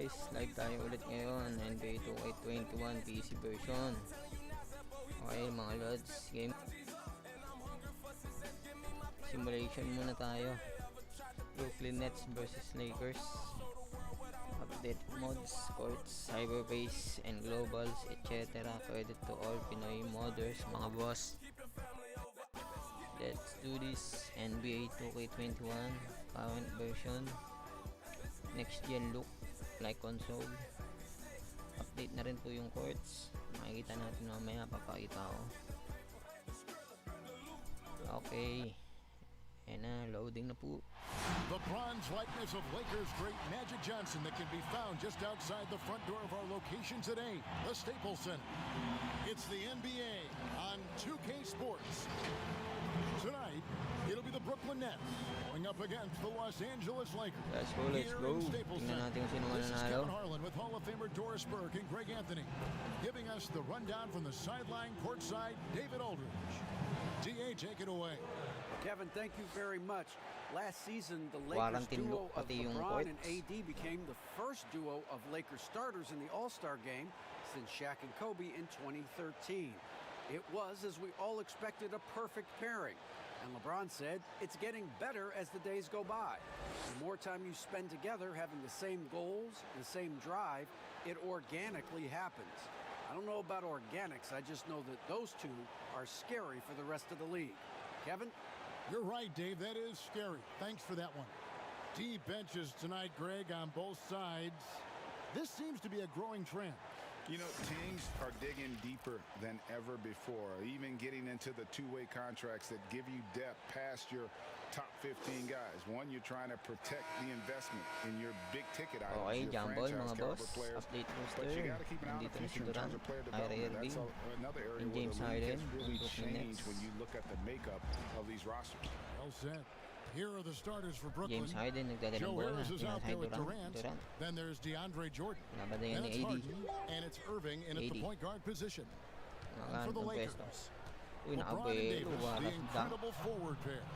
Guys, live tayo ulit ngayon, Nba2k21 PC version. Okay mga lods, game simulation muna tayo. Brooklyn Nets versus Lakers. Update mods, courts, cyberbase, and globals, etc. Credit to all Pinoy modders mga boss. Let's do this. Nba2k21 current version, next gen look like console. Update na rin po yung courts, makikita natin mamaya, papakita ko. Okay, and loading na po. The bronze likeness of Lakers great Magic Johnson that can be found just outside the front door of our location today, the Staples Center. It's the NBA on 2K Sports. Tonight, it'll be the Brooklyn Nets going up against the Los Angeles Lakers. Let's go, let's go. Tingnan natin kung sino This is mananalo. Kevin Harlan with Hall of Famer Doris Burke and Greg Anthony, giving us the rundown from the sideline courtside, David Aldridge. DA, take it away. Kevin, thank you very much. Last season, the Lakers duo of LeBron and AD became the first duo of Lakers starters in the All-Star game since Shaq and Kobe in 2013. It was, as we all expected, a perfect pairing. And LeBron said it's getting better as the days go by. The more time you spend together having the same goals, the same drive, it organically happens. I don't know about organics, I just know that those two are scary for the rest of the league. Kevin? You're right, Dave. That is scary. Thanks for that one. Deep benches tonight, Greg, on both sides. This seems to be a growing trend. You know, teams are digging deeper than ever before, even getting into the two-way contracts that give you depth past your top 15 guys. One, you're trying to protect the investment in your big-ticket items. Okay, your jumble mga franchise boss. players. Update roster. But you got to keep an eye on the Nandito na si future in terms Durant, of player Kyrie development. Irving, That's another area and where James the league Harden, has really Brooklyn changed Nets. when you look at the makeup of these rosters. Well said. Here are the starters for Brooklyn. James Harden nagdala ng Joe bola. Harris is out Pinasay there with Durant. Durant. Then there's DeAndre Jordan. Laban na yan Then ni it's AD. Harden, and it's Irving in at the 80. point guard position. And Nakahan for the ng Lakers, pwesto. Uy, LeBron and nakabuelo. Davis, the Wakas dunk. incredible forward pair.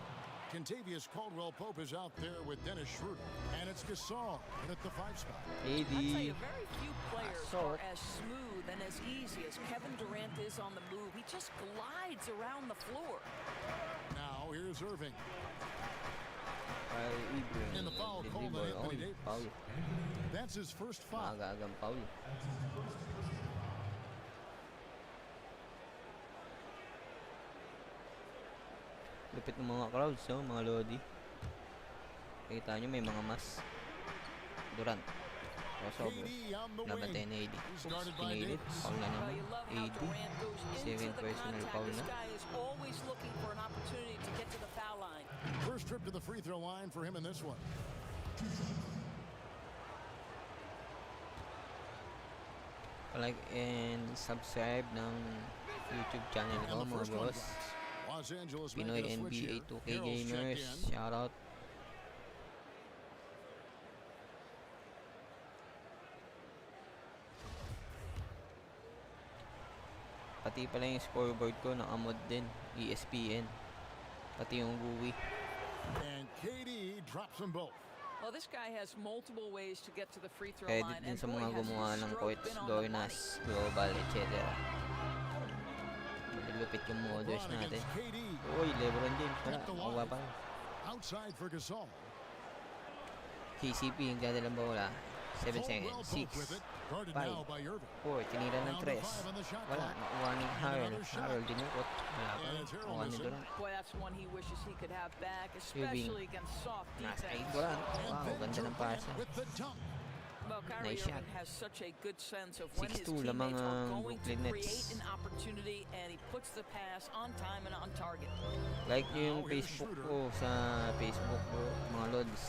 Contavious Caldwell-Pope is out there with Dennis Schroeder. And it's Gasol in at the 5 spot. AD. I'll tell you, very few players Assault. are as smooth and as easy as Kevin Durant is on the move. He just glides around the floor. Now here's Irving. Ibring. And the foul called on Anthony Davis. Foul. That's his first foul. Maaga-agang foul. Lupit ng mga crowds, no? Mga lodi. Kita nyo may mga mas. Durant. Crossover. Nabatay na AD. Oops, pinilit. Foul na naman. AD. 7 personal foul na. Always looking for an opportunity to get to the foul line. First trip to the free throw line for him in this one. Like and subscribe ng YouTube channel ko mga boss. Los Angeles Pinoy making a switch here. NBA2K Harrell's gamers. checked in. Shoutout. Pati pala yung scoreboard ko naka-mod din. ESPN. Pati yung GUI. And KD drops them both. Well, this guy has multiple ways to get to the free throw Edit line. din And sa boy, mga has gumawa his ng stroke courts, been on the Dornas, money. Global, etc. Malulupit yung modders LeBron natin. against KD. Uy, LeBron James pala. At the Nakuha line. pa. Outside for Gasol. KCP yung dadalang bola. 7 seconds. Caldwell-Pope 6. with it. Guarded 5. now by Irving. 4. Tinira ng Down to 3. 5 on the shot Wala. clock. Nakuha ni Harold. another shot. Harold dinukot. Wala pa. And it's Harold Nakuha ni missing. Durant. Boy, that's one he wishes he could have back, especially against soft Nasa 8 defense. Durant. And Wow, then ganda ng Durant pasa. with the dunk. Well, Kyrie Nice shot. Irving has such a good sense of when his 6-2 lamang teammates are ang going to Brooklyn create Nets. an opportunity, and he puts the pass on time and on target. Like nyo yung Now, here's Facebook Schroeder. ko sa Facebook ko, mga lods.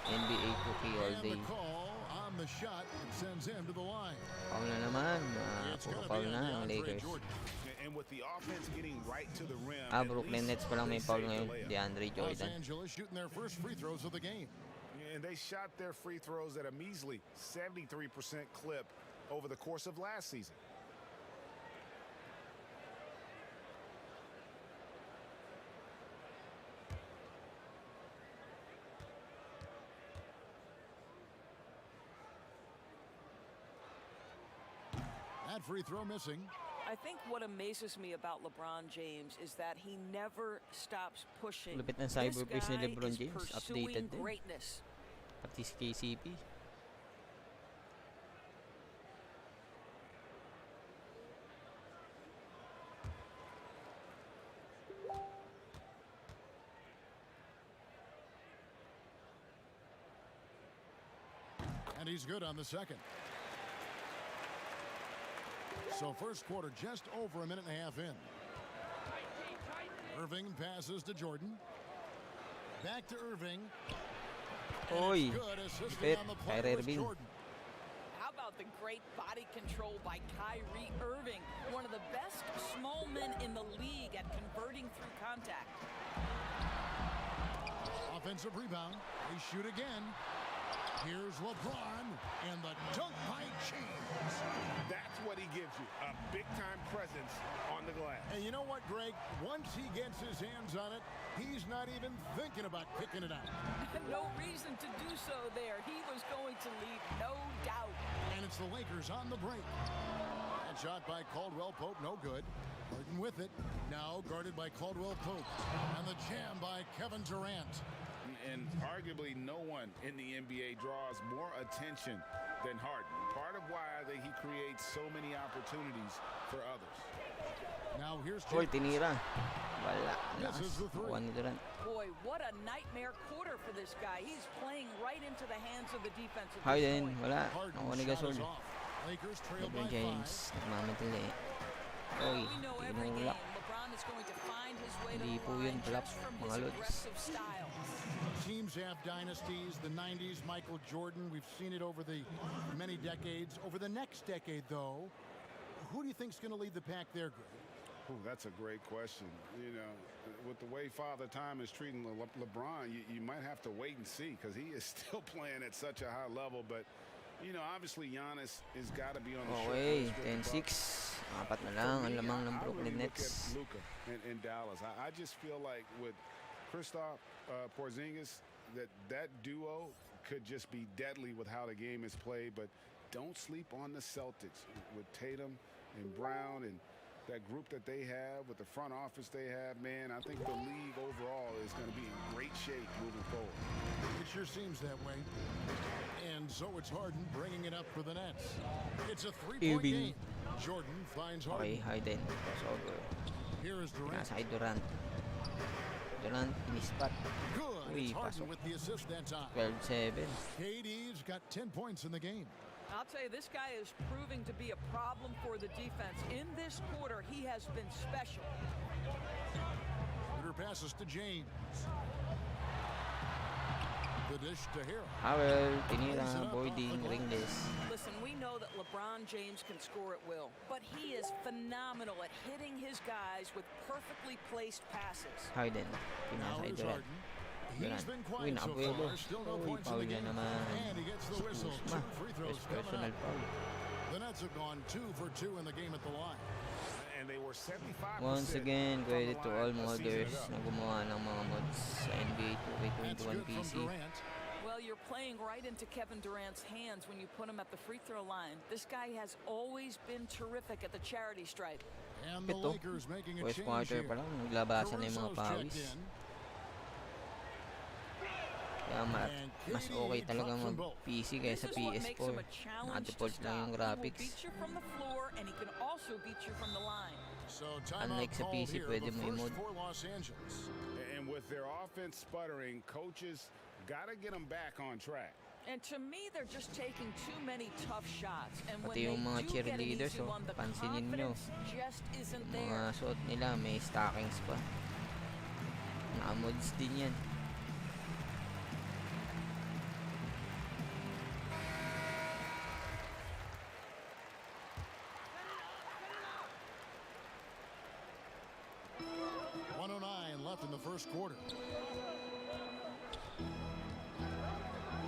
NBA 2K all And day. the call on the shot it sends him to the line. Foul na naman. It's Puro gonna foul be na on ang DeAndre Lakers. Jordan. And with the offense getting right to the rim, Brooklyn Nets pa lang may foul ngayon. DeAndre Los Jordan. Angeles shooting their first free throws of the game. And they shot their free throws at a measly 73% clip over the course of last season. That free throw missing. I think what amazes me about LeBron James is that he never stops pushing. Lupit ng This cyberbase ni guy LeBron is James. pursuing Updated din. greatness. Pati si KCP. And he's good on the second. So first quarter just over a minute and a half in. Irving passes to Jordan. Back to Irving. Oy, Good assisting lupit. on the play Kyrie was Irving. Jordan. How about the great body control by Kyrie Irving, one of the best small men in the league at converting through contact. Offensive rebound. They shoot again. Here's LeBron and the dunk by James. That's what he gives you, a big-time presence on the glass. And you know what, Greg? Once he gets his hands on it, he's not even thinking about kicking it out. No reason to do so there. He was going to lead, no doubt. And it's the Lakers on the break. That shot by Caldwell Pope, no good. Harden with it. Now guarded by Caldwell Pope. And the jam by Kevin Durant. And arguably no one in the NBA draws more attention than Harden. Part of why he creates so many opportunities for others. Now here's Oy, James. tinira. Wala. This is the three. Kuha ni Durant. Boy, what a nightmare quarter for this guy. He's playing right into the hands of the defense at this Harden, point. wala. Harden Nakuha ni shot Gasol. is off. Lakers trail LeBron by James. 5. Nagmamadali. Oy, We know every game tinulak. LeBron is going to find his way to Hindi the po line yun flop, just from mga his lods. aggressive style. Teams have dynasties. The 90s, Michael Jordan. We've seen it over the many decades. Over the next decade, though, who do you think is going to lead the pack there, Greg? Ooh, that's a great question. You know, with the way Father Time is treating LeBron, you might have to wait and see because he is still playing at such a high level. But, you know, obviously Giannis has got to be on the short Okay, list with the 10-6. Apat na lang ang lamang ng Brooklyn really Nets. look at Luka in Dallas. I just feel like with Kristaps Porzingis, that duo could just be deadly with how the game is played. But don't sleep on the Celtics with Tatum and Brown and that group that they have with the front office they have. Man, I think the league overall is going to be in great shape moving forward. It sure seems that way. And so it's Harden bringing it up for the Nets. It's a three-point Irving. game. Jordan finds Okay, Harden. Harden. Crossover. Here is Durant. Pinasakay Durant. Durant, in-spot. Good. Uy, It's Harden pasok. with the assist that time. 12-7. KD's got 10 points in the game. I'll tell you, this guy is proving to be a problem for the defense. In this quarter, he has been special. Peter passes to James. The dish to Hero. Howell, tinira, boarding, ringless. Listen, we know that LeBron James can score at will, but he is phenomenal at hitting his guys with perfectly placed passes. Harden, Now pinasakay here's Durant. Harden. He's Durant. been Uy, quiet so nakabuelo. far. Still no Uy, points in foul the na game. naman. And he gets the Si whistle. Kuzma. 2 free throws coming Personal up. foul. The Nets have gone 2 for 2 in the game at the line. And they were 75%. Once again, from credit the to line all a season modders ago. na gumawa ng mga mods sa NBA That's 2k21 good from PC. Durant. Well, you're playing right into Kevin Durant's hands when you put him at the free throw line. This guy has always been terrific at the charity stripe. And the Ito, Lakers making a first change quarter here. pa lang, naglabasan na yung mga Caruso's pawis. checked in. Kaya And mas KD okay talaga drops them mag both. PC This kaysa is what makes him PS4. a challenge to Naka-default lang stop. yung He will graphics. beat you from the floor, and he can also beat you from the line. So timeout Unlike sa called PC, here, pwede the mo first i-mod. for Los Angeles. And with their offense sputtering, coaches got to get them back on track. And to me, they're just taking too many tough shots. And when Pati they yung mga do get an cheerleaders, easy oh, one, the pansinin nyo. confidence just isn't Mga there. suot nila, may stockings pa. Naka-mods din yan. Left in the first quarter.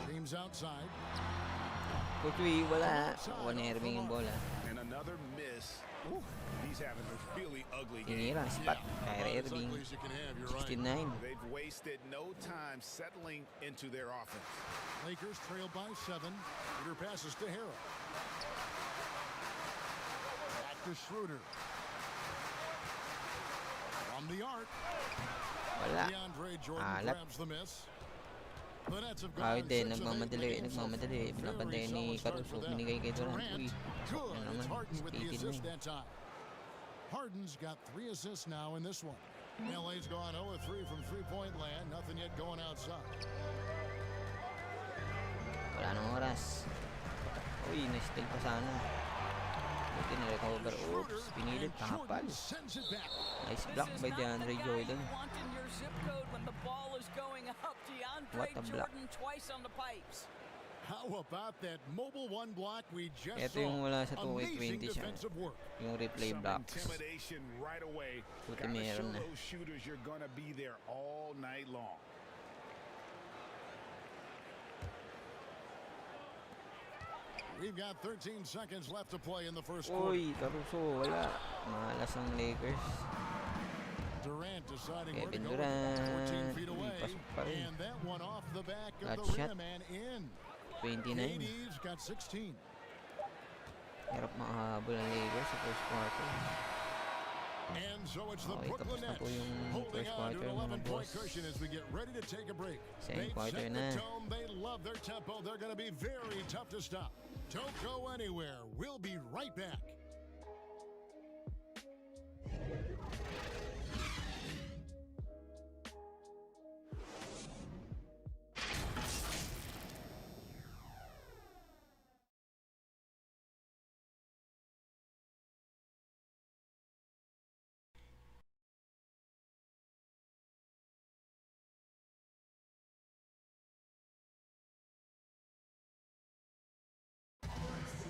James outside. Kutwi, wala. Nakuha ni Irving yung bola. And another miss. Ooh, he's having a really ugly game. Tinira, spot. Kyrie As Irving. ugly as you can have, you're right. 69. They've wasted no time settling into their offense. Lakers trail by 7. Peter passes to Harrell. to Schroeder. From the arc. Wala. DeAndre Jordan Alat. grabs the miss. The Nets have Ay, gone hindi. 6 of 8 Nagmamadali. games, so Nagmamadali. very Pinapantay ni solid start Caruso. for them. Binigay kay Durant. Durant, Uy. good. Ano It's naman. Harden with the Speaking assist na. that time. Harden's got 3 assists now in this one. LA's gone 0-3 from three-point land. Nothing yet going outside. Wala nang oras. Uy, na-steal pa sana. Buti na-recover. Oops, pinilit. Takapal. Sends it back. Nice This block is by not DeAndre the guy Jordan. you want in your zip code when the ball is going up. DeAndre What a block. Jordan twice on the pipes. How about that mobile one block we just Ito saw? yung wala sa Amazing 2K20 siya. defensive work. Yung replay Some blocks. intimidation right away. Buti Gotta show meron na. those shooters you're gonna be there all night long. We've got 13 seconds left to play in the first quarter. Uy, Caruso, wala. Malas ang Lakers. Durant deciding where to Kevin go with the ball, 14 Durant. feet Uy, away. pasok pa rin. And that one off the back of That the shot. rim and in. 29. KD's got 16. Hirap makahabol ang Lakers sa first quarter. And so it's the Okay, Brooklyn tapos na Nets po yung holding first on to quarter, an mga 11-point boss. cushion as we get ready to take a break. Second They've quarter set na. the tone. They love their tempo. They're going to be very tough to stop. Don't go anywhere. We'll be right back.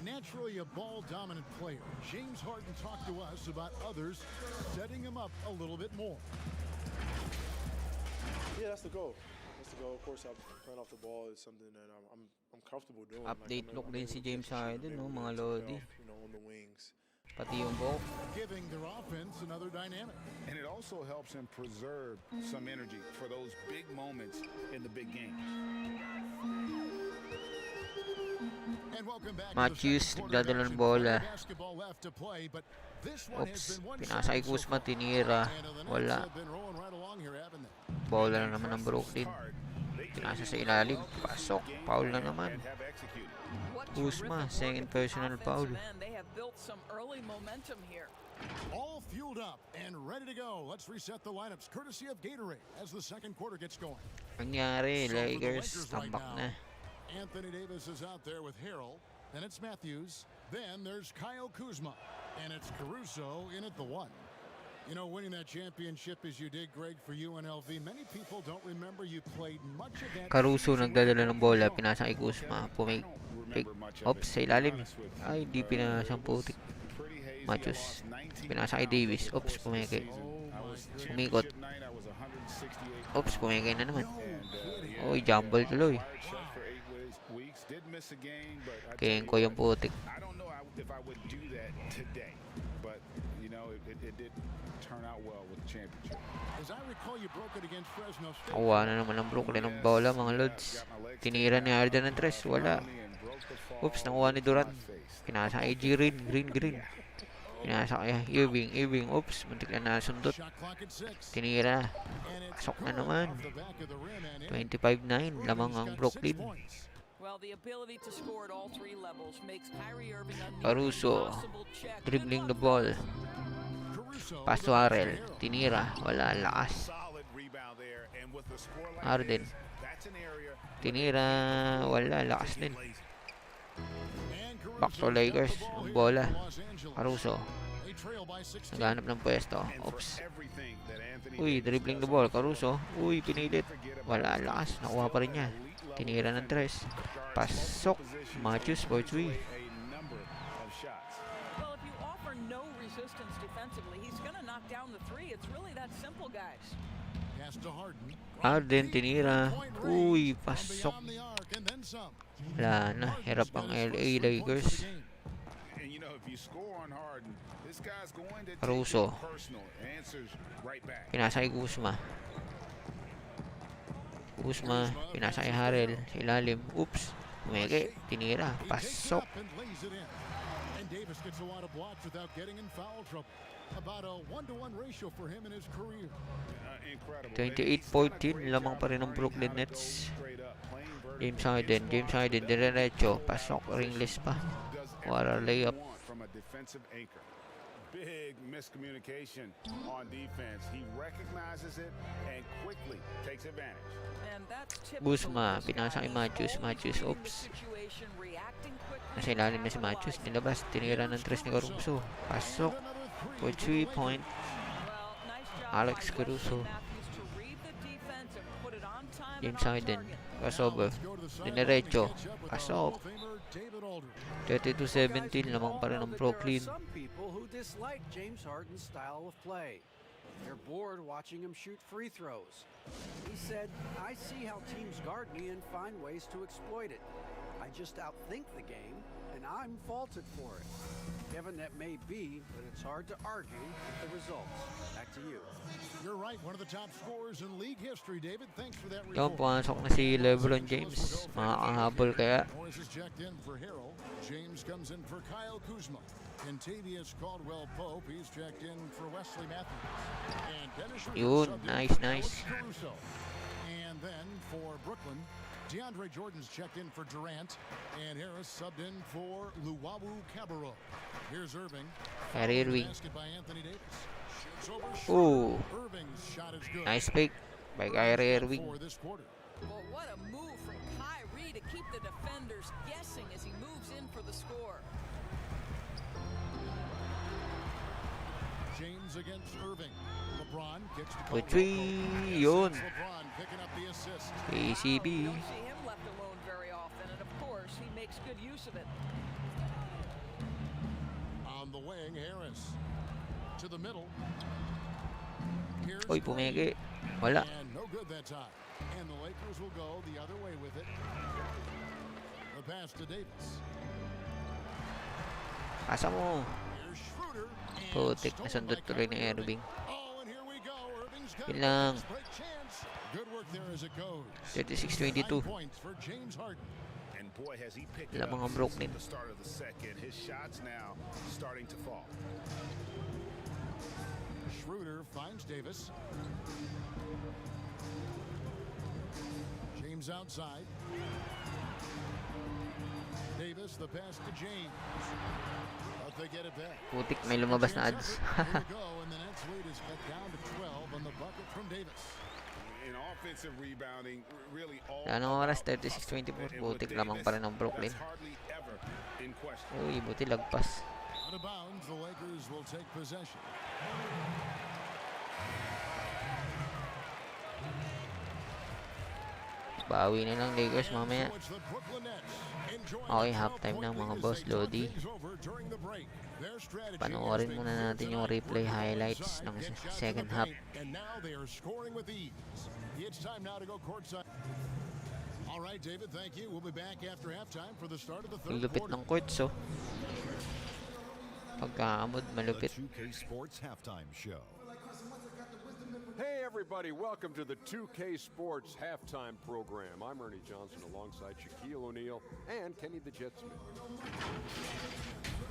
Naturally a ball-dominant player, James Harden talked to us about others setting him up a little bit more. Yeah, that's the goal. That's the goal. Of course, playing off the ball is something that I'm comfortable doing. Update look din si James Harden, Harden, no, mga Lodi. You know, on the wings. Pati yung buhok. Giving their offense another dynamic. And it also helps him preserve some energy for those big moments in the big games. And welcome back Matthews, to the second nagdadala ng quarter bola. action. Basketball left to play, but this one has Oops, been one pinasa kay sided so Kuzma, far. tinira. And the Nets Wala. have been rolling right along here, haven't they? Bola na naman ng Brooklyn. Pinasa sa ilalim. Pasok. Foul na naman. What Kuzma, terrific work second at the personal foul. offensive end. They have built some early momentum here. All fueled up and ready to go. Let's reset the lineups courtesy of Gatorade as the second quarter gets going. Nangyari, So for the Lakers, Lakers right tambak now, na. Anthony Davis is out there with Harrell. Then it's Matthews. Then there's Kyle Kuzma. And it's Caruso in at the 1. You know, winning that championship as you did, Greg, for UNLV, many people don't remember you played much of that. Caruso season nagdadala with ng bola, Harrell. pinasa kay Kuzma. Ops, sa ilalim. Ay, di pinasa ang putik. Matthews, pinasa kay Davis. Ops, pumeke. Umikot. Ops, pumeke na naman. Uy, jumble tuloy. Kenko yung putik. I don't know if I would do that today, but you know it did turn out well with the championship. As I recall, you broke it against Fresno State. Nakuha na naman ng Brooklyn ng bola, mga Lods. Tinira ni Harden ng 3. Wala. Oops, nakuha ni Durant. Pinasa kay Green. Pinasa kay Irving. Oops, muntik na nasundot. Shot clock at 6. Tinira. And it's Pasok na Curry naman. off the back of the rim and in. 25-9. Lamang ang Curry's got 6 Brooklyn. points. Well, the ability to score at all 3 levels makes Kyrie Irving a near Caruso, impossible check. dribbling Good the luck, ball. Caruso Pass to goes Harrell. Harrell. Tinira. Wala, lakas. Solid rebound there, and with the score like Harden. this, that's an area Tinira. Wala, lakas din. And Caruso's Back to got the Lakers. ball Ang here bola. for Los Angeles. Caruso. They trail by 16. Naghanap ng pwesto. and for Oops. everything that Anthony Uy, Davis dribbling the does ball. on the Caruso. Uy, pinilit. forget about Wala, it. lakas. Nakuha pa rin niya. Tinira ng 3. Pasok. Matthews for 3. A number of shots. Well, if you offer no resistance defensively, he's going to knock down the 3. It's really that simple, guys. Pass to Harden. Harden, tinira. Uy, From pasok. beyond the arc and then some. Wala na. Hirap ang LA Lakers. And you know, if you score on Harden, this guy's going to take Caruso. it personal. Answers right back. Pinasa kay Kuzma. Pinasa kay Harrell. Sa ilalim. Oops. Umeke. Tinira. He takes it Pasok. up and lays it in. And And Davis gets a lot of blocks without getting in foul trouble. About a 1-to-1 ratio for him in his career. Incredible. 28-14, lamang pa rin ng Brooklyn Nets. James Harden, diretso, pasok, ringless pa. Water layup. From a defensive anchor. Big miscommunication on defense. He recognizes it and quickly takes advantage. And that's typical Guzma, of this pinasa kay guy. Matthews. He's always Matthews, reading the oops. situation, reacting quickly, Nasa ilalim na si Matthews. Nilabas, tinira ng tres ni Caruso. Pasok. For 3-point. Well, nice job Alex by Caruso. Wesley Matthews to read the defense and put it on time and James on Harden. target. Crossover. Dinerecho. Pasok. 32-17, lamang pa rin ng Brooklyn. There are some people who dislike James Harden's style of play. They're bored watching him shoot free throws. He said, I see how teams guard me and find ways to exploit it. I just outthink the game, and I'm faulted for it. Kevin, that may be, but it's hard to argue with the results. Back to you. You're right, one of the top scorers in league history, David. Thanks for that Yung report. pumasok na si LeBron James. Makakahabol kaya. Morris is checked in for Harrell. James comes in for Kyle Kuzma. Contavious Caldwell-Pope, he's checked in for Wesley Matthews. And Dennis Schroeder Yun, subbed in nice, for nice. Alex Caruso. And then for Brooklyn, DeAndre Jordan's checked in for Durant. And Harris subbed in for Luwawu Cabarro. Here's Irving. Kyrie Irving. Basket by Anthony Davis. Shoots over Ooh. Schroeder. Irving's shot is good. Nice pick by Kyrie Irving. For this quarter. Well, what a move from Kyrie to keep the defenders guessing as he moves in for the score. James against Irving. LeBron kicks to For Caldwell-Pope. 3, yun. LeBron picking up the assist. KCB. You don't see him left alone very often, and of course, he makes good use of it. On the wing, Harris. To the middle. Here's Uy, Green. pumigi. Wala. And no good that time. And the Lakers will go the other way with it. The pass to Davis. Pasa mo. Here's Schroeder. And Putik, stolen nasundot by tuloy ni Kyrie Irving. Oh, and here we go. Irving's got Yun a lang. fast break chance. Good work there as it goes. 36-22. 9 points for James Harden. And boy, has he picked Wala it up mga Brooklyn. since the start of the second. His shots now starting to fall. Schroeder finds Davis. James outside. Davis, the pass to James. But they get it back. Putik, may lumabas na ads. Here we go, and the Nets lead is cut down to 12 on the bucket from Davis. In offensive rebounding, really all Anong oras? about 36-24. and with Putik lamang pa rin ng Brooklyn. That's hardly ever in question. Uy, buti lagpas. Out of bounds, the Lakers will take possession. Bawi na ng Lakers mamaya. So it's the Brooklyn Nets enjoying Okay, a halftime na 12-point mga lead boss, as they talk Lodi. things over during the break. Their strategy Panoorin as they muna clear natin yung tonight, replay Brooklyn highlights inside, ng get shots in second the half. paint, and now they are scoring with ease. It's time now to go courtside. All right, David, thank you. We'll be back after halftime for the start of the third Lupit quarter. ng courts, oh. Pagkaamod, malupit. The 2K Sports Halftime Show. Hey everybody, welcome to the 2K Sports Halftime Program. I'm Ernie Johnson alongside Shaquille O'Neal and Kenny the Jet Smith.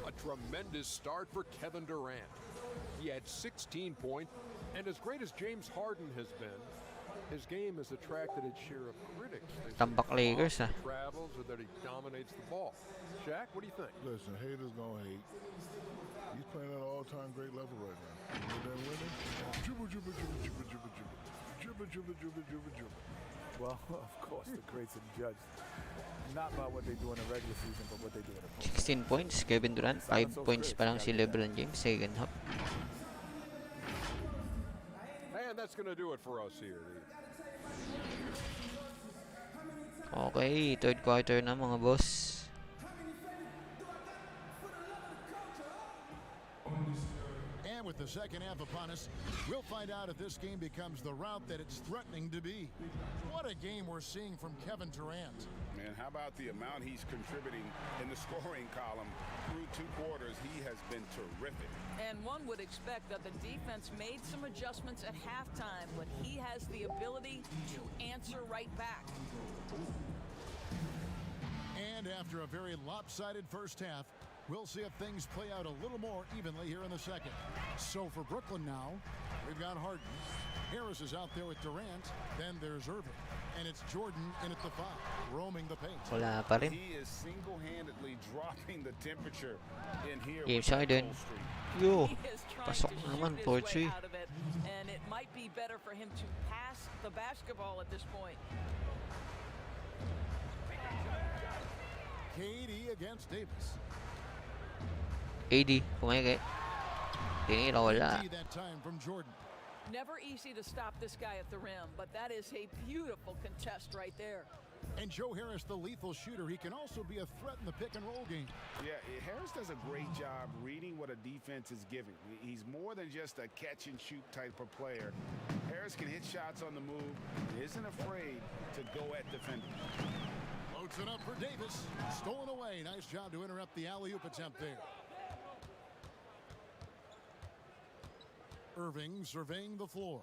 A tremendous start for Kevin Durant. He had 16 points, and as great as James Harden has been, his game has attracted its share of critics. They say Tambak Lakers, he travels or that he dominates the ball. Shaq, what do you think? Listen, haters gonna hate. He's playing at an all-time great level right now. You know that winning? Dribble, dribble, dribble, dribble, dribble, dribble. Dribble, dribble, dribble, dribble, dribble. Well, of course, the greats are judged not by what they do in the regular season, but what they do in the postseason. 16 points, Kevin Durant. 5 points pa lang si LeBron James, second half. And that's going to do it for us here. Okay, third quarter na mga boss. And with the second half upon us, we'll find out if this game becomes the route that it's threatening to be. What a game we're seeing from Kevin Durant. Man, how about the amount he's contributing in the scoring column through 2 quarters? He has been terrific. And one would expect that the defense made some adjustments at halftime, but he has the ability to answer right back. And after a very lopsided first half, We'll see if things play out a little more evenly here in the second. So for Brooklyn now, we've got Harden. Harris is out there with Durant. Then there's Irving. And it's Jordan in at the 5, roaming the paint. Wala pa rin. He is single-handedly dropping the temperature in here. Game with that Harden. cold streak. Yo, He is trying pasok to naman, shoot his Poetry. way out of it, and it might be better for him to pass the basketball at this point. KD against Davis. AD, kumeke. Tinira, wala. KD that time from Jordan. Never easy to stop this guy at the rim, but that is a beautiful contest right there. And Joe Harris, the lethal shooter, he can also be a threat in the pick-and-roll game. Yeah, Harris does a great job reading what a defense is giving. He's more than just a catch-and-shoot type of player. Harris can hit shots on the move, isn't afraid to go at defenders. Floats it up for Davis. Stolen away. Nice job to interrupt the alley-oop attempt there. Irving surveying the floor.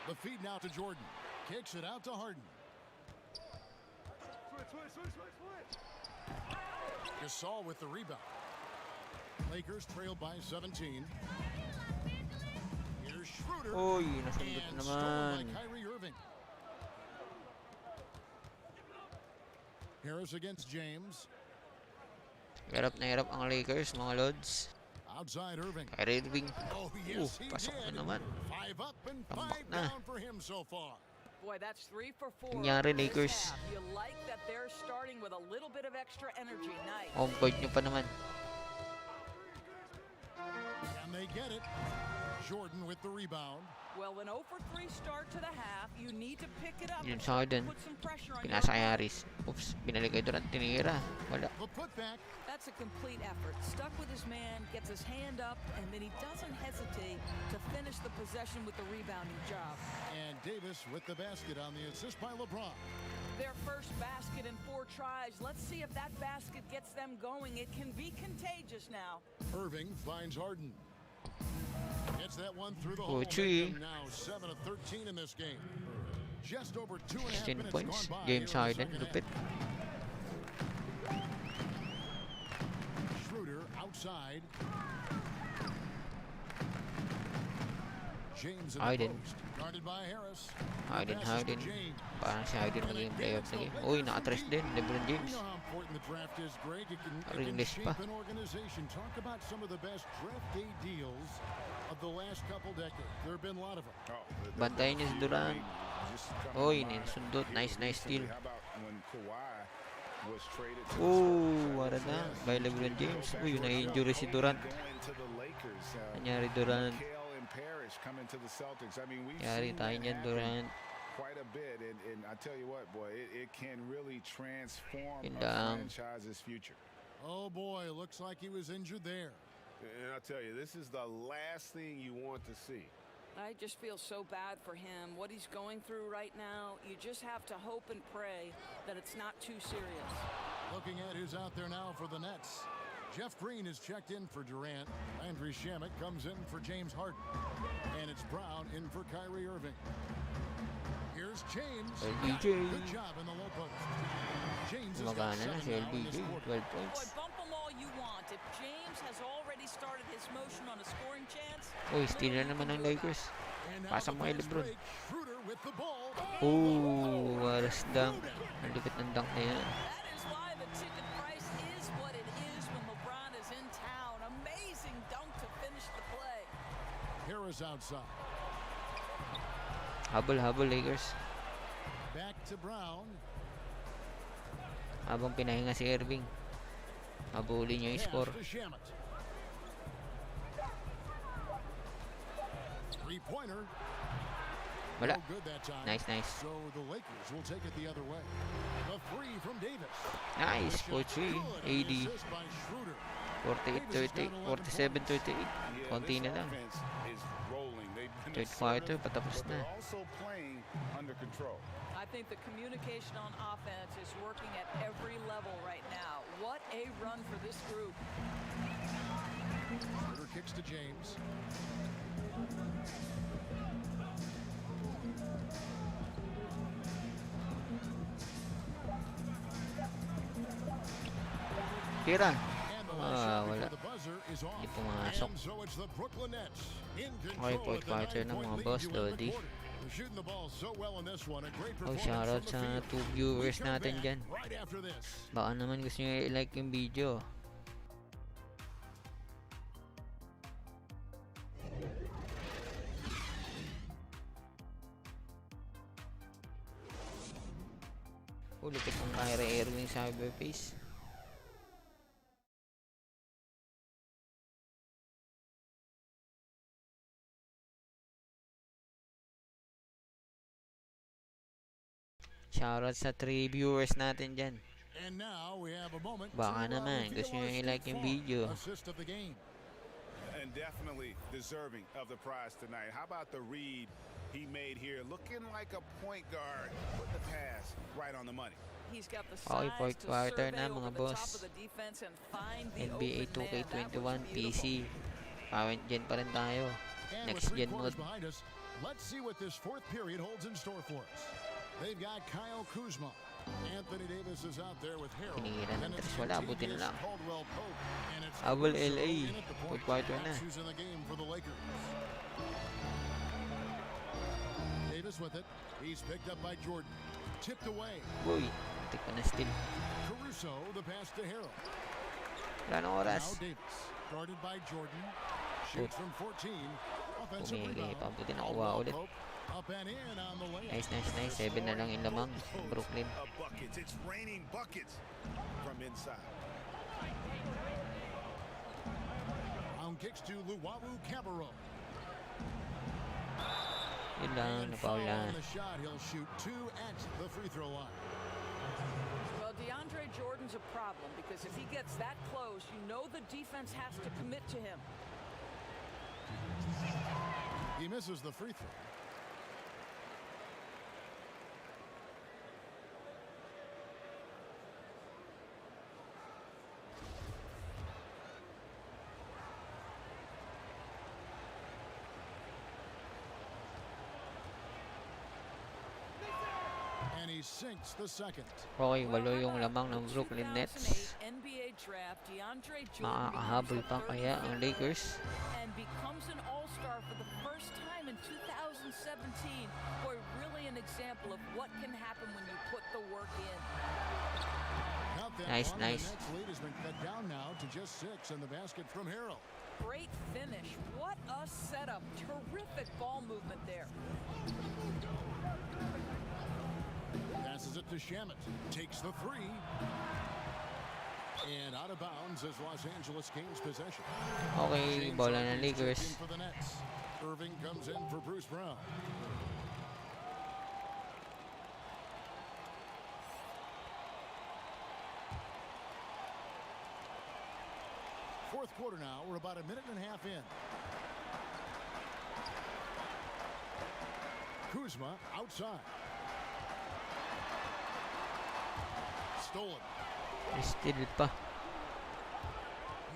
The feed now to Jordan. Kicks it out to Harden. Gasol with the rebound. Lakers trailed by 17. Here's Schroeder. Uy, nasundot And naman. stolen by Kyrie Irving. Harris against James. Hirap na hirap ang Lakers, mga Lods. Outside Irving. Kyrie Irving. Oh, yes, he pasok did. na naman. 5 up and Tambak 5 na. down for him so far. Boy, that's 3 for 4. Nangyari, this Lakers. half. You like that they're starting with a little bit of extra energy. Nice. Home court nyo pa naman. And they get it. Jordan with the rebound. Well, an 0 for 3 start to the half. You need to pick it up. Yun and sa Harden. put some pressure on your Pinasa kay opponent. Harris. Oops, binalik kay Durant. Tinira. Wala. The putback. That's a complete effort. Stuck with his man, gets his hand up, and then he doesn't hesitate to finish the possession with the rebounding job. And Davis with the basket on the assist by LeBron. Their first basket in 4 tries. Let's see if that basket gets them going. It can be contagious now. Irving finds Harden. Gets that one through the hole. Poetry. Making now 7 of 13 in this game. Just over 2.5 16 minutes points. gone by Game here in the Harden. second Lupit. half. Schroeder outside. James in the Harden. post. Guarded by Harris. Harden, Passes to Harden. James. Parang si Harden maging playoff na game. Uy, naka-tres din. LeBron You James. know how important the draft is, Greg. It can Ringless shape pa. an organization. Talk about some of the best draft day deals of the last couple decades. There have been a lot of them. Bantayan niya si Durant. Uy, ninsundot. Nice, nice steal. How about when Kawhi was traded to the Oh, Spurs? wala na. By LeBron James. Uy, na-injury si Durant. Going to the Lakers. Nangyari Durant. Kale and Parrish coming to the Celtics. I mean, we've Nangyari seen tayo that niyan, happen Durant. quite a bit, and I tell you what, boy, it can really transform Yun a lang. franchise's future. Oh boy, looks like he was injured there. And I tell you, this is the last thing you want to see. I just feel so bad for him. What he's going through right now, you just have to hope and pray that it's not too serious. Looking at who's out there now for the Nets. Jeff Green is checked in for Durant. Landry Shamet comes in for James Harden. And it's Brown in for Kyrie Irving. Here's James. LBJ. Good job in the low post. James has got Magana na 7 si now in this LBJ. quarter. 12 Boy, points. bump them all you want. If James has already started his motion on a scoring chance, Uy, steal na naman ng Lakers. And now Pasa the mo kay fast LeBron. break. Schroeder with the ball. Oh, waras dunk. Ang lupit ng dunk na yan. that is why the ticket price is what it is when LeBron is in town. Amazing dunk to finish the play. Harris outside. Habol-habol Lakers. Back to Brown. Habang pinahinga si Irving. Habulin niya yung score. Pass to Shamet. Three-pointer. Wala. No good that time. Nice, nice. So the Lakers will take it the other way. The three from Davis. Nice. The shot 4-3. good. AD. The assist by Schroeder. 48-38. 47-38. Konti na lang. Offense is rolling. They've been Third quarter, assertive, patapos but na. they're also playing under control. I think the communication on offense is working at every level right now. What a run for this group. Schroeder kicks to James. Tira. And Ah, wala. The buzzer is off. Hindi pumasok. And so it's the Brooklyn Nets in Okay, control fourth at the quarter ng 9-point mga lead boss, you in the Lodi. quarter. They're shooting the ball so well in this one. A great Oh, performance shoutout from the sa field. 2 viewers We come natin back dyan. right after this. Baka naman gusto nyo i-like yung video. Lupit ng Kyrie Irving cyberface. Shoutout sa 3 viewers natin dyan. And now we have a moment Baka to, naman reveal gusto nyo our i-like State yung Farm video. assist of the game. And definitely deserving of the prize tonight. How about the read he made here? Looking like a point guard. Put the pass right on the money. He's got the Okay, size fourth to quarter survey na, over mga the boss. top of the defense and find the NBA open man. That 2k21 was beautiful. PC. Gen pa rin tayo. And with Next 3 gen quarters mode. behind us, let's see what this fourth period holds in store for us. They've got Kyle Kuzma. Anthony Davis is out there with Harold. Pinigilan ng And it's tres, wala, buti na Kentavious lang. Caldwell-Pope. And it's Abol Caruso LA, in at the point. fourth quarter na. That's who's in the game for the Lakers. Davis with it. He's picked up by Jordan. Tipped away. Boy, tik pa na steal. Caruso, the pass to Harold. Wala nang oras. Now Davis, guarded by Jordan. Shoots from 14. Offensive Pumigay rebound. pa, buti nakuha ulit. Up and in on the layup. Nice. 7 na lang yung lamang. Brooklyn. Buckets. It's raining buckets from inside. On kicks to Luwawu Cabarro. Yun lang, And foul napaulan. on the shot. He'll shoot 2 at the free throw line. Well, DeAndre Jordan's a problem because if he gets that close, you know the defense has to commit to him. He misses the free throw. And he sinks the second. Okay, walo yung lamang ng Brooklyn Nets. NBA draft, DeAndre Jordan Makakahabol pa kaya ang Lakers? and becomes an all-star for the first time in 2017. Boy, really an example of what can happen when you put the work in. Not that Nice. long, the Nets lead has been cut down now to just 6, and the basket from Harold. Great finish. What a setup. Terrific ball movement there. Passes it to Shamet. Takes the 3. And out of bounds as Los Angeles gains possession. Okay, James bola ng Harden's checked Lakers. in for the Nets. Irving comes in for Bruce Brown. Fourth quarter now. We're about a minute and a half in. Kuzma outside. Stolen. Steal pa.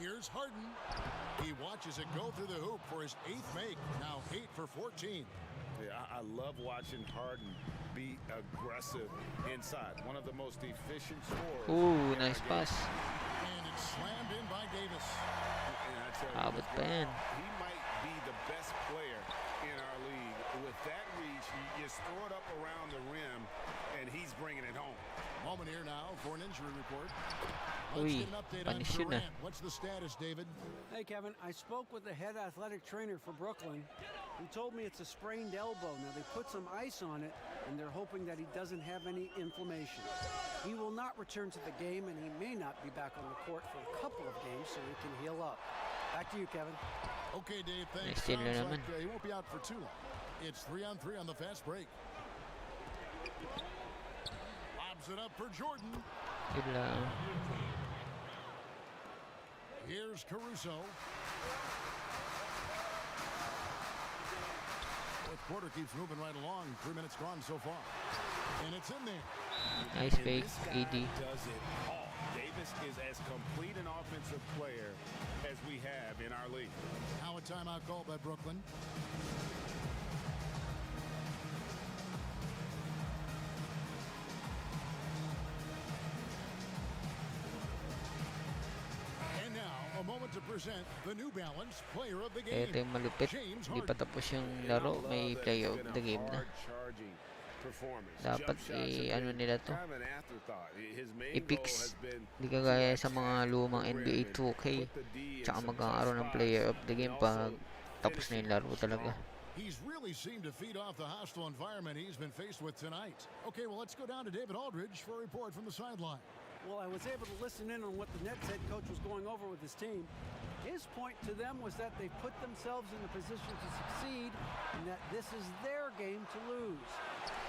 Here's Harden. He watches it go through the hoop for his 8th make. Now 8 for 14. Yeah, I love watching Harden be aggressive inside. One of the most efficient scorers. Ooh, nice pass. And it's slammed in by Davis. And I tell you, Abot pa yan. he might be the best player in our league. With that reach, you just throw it up around the rim, and he's bringing it home. Moment here now for an injury report. Let's Uy, get an update on panis yun ah. Durant. What's the status, David? Hey, Kevin, I spoke with the head athletic trainer for Brooklyn. He told me it's a sprained elbow. Now, they put some ice on it, and they're hoping that he doesn't have any inflammation. He will not return to the game, and he may not be back on the court for a couple of games so he can heal up. Back to you, Kevin. Okay, Dave, thanks. Next year na Sounds naman. like he won't be out for too long. It's 3-on-3 on the fast break. Lobs it up for Jordan. Yun lang. Here's Caruso. Fourth quarter keeps moving right along. 3 minutes gone so far. And it's in there. Nice And fake, this guy AD. does it all. Davis is as complete an offensive player as we have in our league. Now a timeout call by Brooklyn. And now proud to present the New Balance Player of the Game. Ito yung malupit. Hindi pa tapos yung laro. May player of the game na. Dapat ano nila to, i-fix. Hindi kagaya sa mga lumang NBA 2K. Tsaka magkakaroon ng player of the game pag tapos na yung laro talaga. He's really seemed to feed off the hostile environment he's been faced with tonight. Okay, well, let's go down to David Aldridge for a report from the sideline. Well, I was able to listen in on what the Nets head coach was going over with his team. His point to them was that they put themselves in a position to succeed and that this is their game to lose.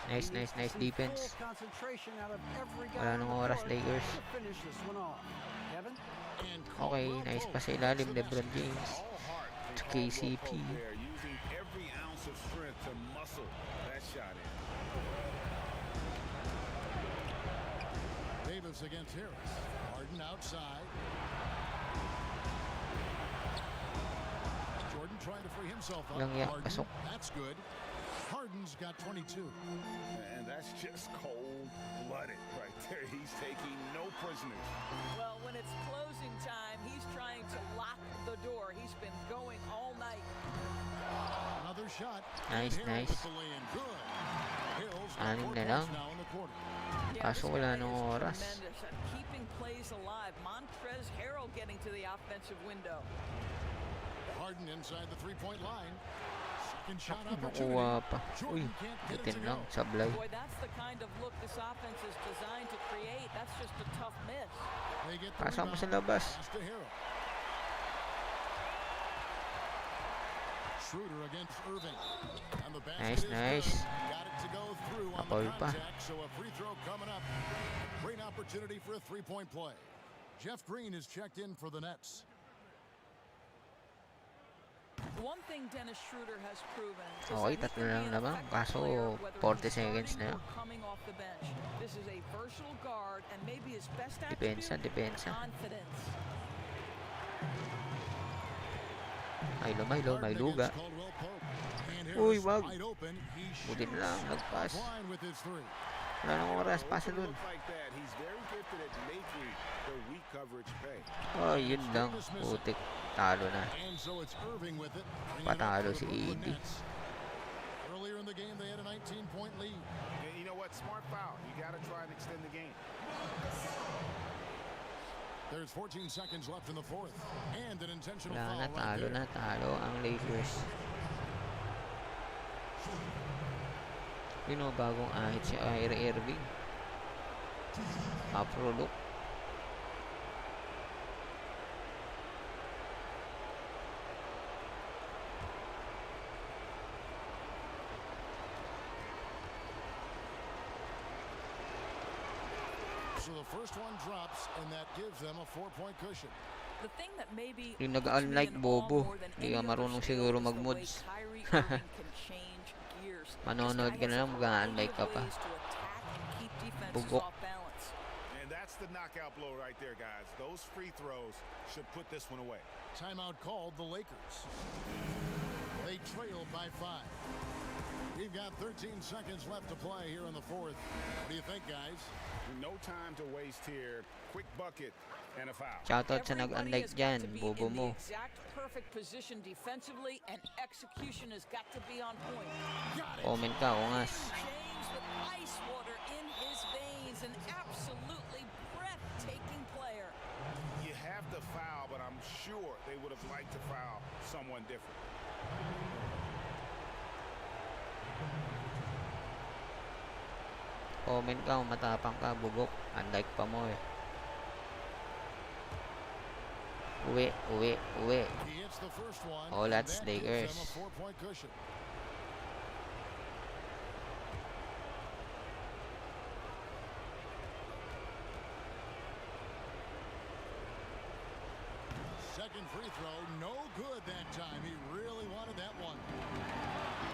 Nice defense. Full concentration out of every guy Wala nang oras, Lakers. to finish this one off. Kevin? Okay, nice pa sa ilalim, LeBron James. To KCP. Using every ounce of strength to muscle that shot in. Davis against Harris. Harden outside. Jordan trying to free himself up. Lang yan, Harden, pasok. that's good. Harden's got 22. And that's just cold-blooded right there. He's taking no prisoners. Well, when it's closing time, he's trying to lock the door. He's been going all night. Another shot. Nice. With the lay-in. Good. Hill's got Anim 4 na lang. points now in the quarter. Kaso wala nang oras. Tremendous at keeping plays alive. Montrezl Harrell getting to the offensive window. Harden inside the three-point line. Second shot opportunity. Nakuha pa. Uy, Jordan can't get it bitin to lang. go. Sablay. Boy, that's the kind of look this offense is designed to create. That's just a tough miss. They get the Pasok mo sa rebound. labas. Pass to Harrell. Schroeder against Irving. And the basket Nice. is good. Got it to go through on the Napol pa. contact, so a free throw coming up. Great opportunity for a three-point play. Jeff Green is checked in for the Nets. One thing Dennis Schroeder has proven is Okay, that tatlo he can lang be an naman. effective Kaso, player, whether 40 he's seconds starting na. or coming off the bench. This is a versatile guard, and maybe his best Depensa. confidence. May luga. Caldwell Pope. And Uy, Harris wag. wide open. He Buti na lang, shoots nagpass. line with his three. Wala nang oras. Pasa dun. Like that, he's very gifted at making the weak coverage pay. Oh, yun lang. Putik. Talo na. And so it's Irving with it. bringing it up Patalo for si the Brooklyn AD. Nets. Earlier in the game, they had a 19-point lead. And you know what? Smart foul. You got to try and extend the game. There's 14 seconds left in the fourth. And an intentional Wala na. foul right there. Talo ang Lakers. Yun o, bagong ahit si Kyrie Irving. Afro look. So the first one drops, and that gives them a 4-point cushion. The thing that maybe Yung puts me nag-unlike in awe Bobo. more than Hindi any ka other marunong skill siguro is the way mag-mods. Kyrie Irving can change gears. Manonood This ka guy na lang, has a mag-unlike ka variety pa. of ways to attack and keep defenses Bugok. off balance. And that's the knockout blow right there, guys. Those free throws should put this one away. Timeout called the Lakers. They trail by 5. We've got 13 seconds left to play here in the fourth. What do you think, guys? No time to waste here. Quick bucket and a foul. Shoutout sa Everybody nag-unlike has got dyan. to be Bobo in mo. the exact perfect position defensively, and execution has got to be on point. Comment ka, ungas. James with ice water in his veins, an absolutely breathtaking player. You have to foul, but I'm sure they would have liked to foul someone different. Comment ka kung matapang ka, bugok. Unlike pa mo eh. Uwi. He hits the first one. Oh, and that's that gives Lakers. them a 4-point cushion. Second free throw, no good that time. He really wanted that one.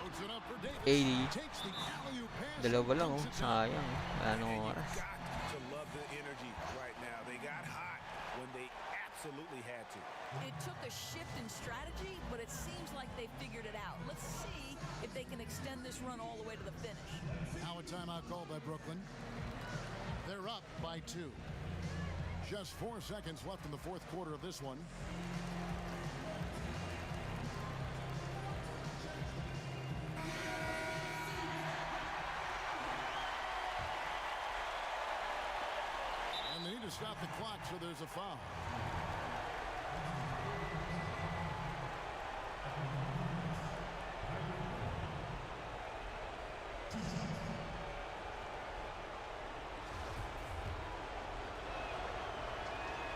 Loads it up for Davis. 80. Takes the alley-oop pass. Dalawa lang oh. Puts it down. Sayang. Wala nang And oras. you've got to love the energy right now. They got hot when they absolutely had to. It took a shift in strategy, but it seems like they figured it out. Let's see if they can extend this run all the way to the finish. Now a timeout called by Brooklyn. They're up by 2. Just 4 seconds left in the fourth quarter of this one. stop the clock, so there's a foul.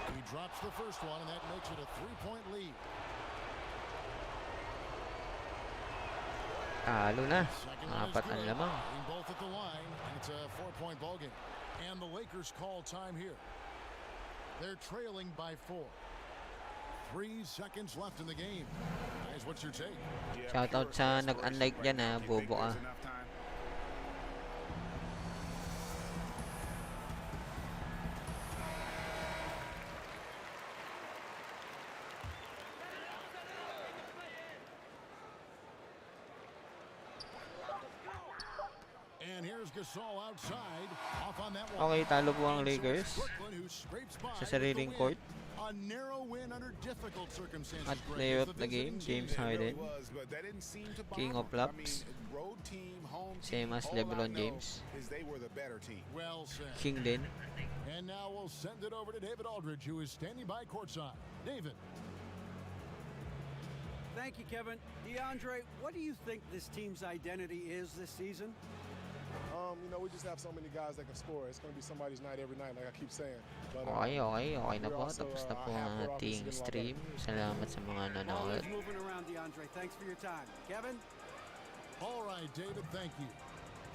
He drops the first one, and that makes it a 3-point lead. Talo na. Apat ang lamang. Both at the line, and it's a 4-point ball game. And the Lakers call time here. They're trailing by 4. 3 seconds left in the game. Guys, what's your take? Shoutout sa nag-unlike dyan ha. Bobo ka. And here's Gasol outside. Off on that one. Okay, talo po ang Lakers sa sariling court. A narrow win under difficult circumstances. At player of the game, James Harden. King of laps. Same as LeBron James. King din. And now we'll send it over to David Aldridge, who is standing by courtside. David. Thank you, Kevin. DeAndre, what do you think this team's identity is this season? You know, we just have so many guys that can score. It's going to be somebody's night every night, like I keep saying. But, Okay na po. Tapos na po ang ating stream. Salamat sa mga nanonood. Moving around, DeAndre. Thanks for your time. Kevin? All right, David, thank you.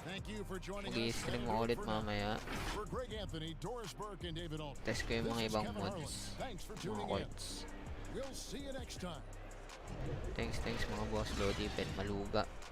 Thank you for joining us. Mag-i-stream mo ulit mamaya. For Greg Anthony, Doris Burke, and David Aldridge. Test ko yung mga ibang mods. Thanks for Mga tuning in. courts. We'll see you next time. Thanks mga boss. Lodi, Pen Maluga.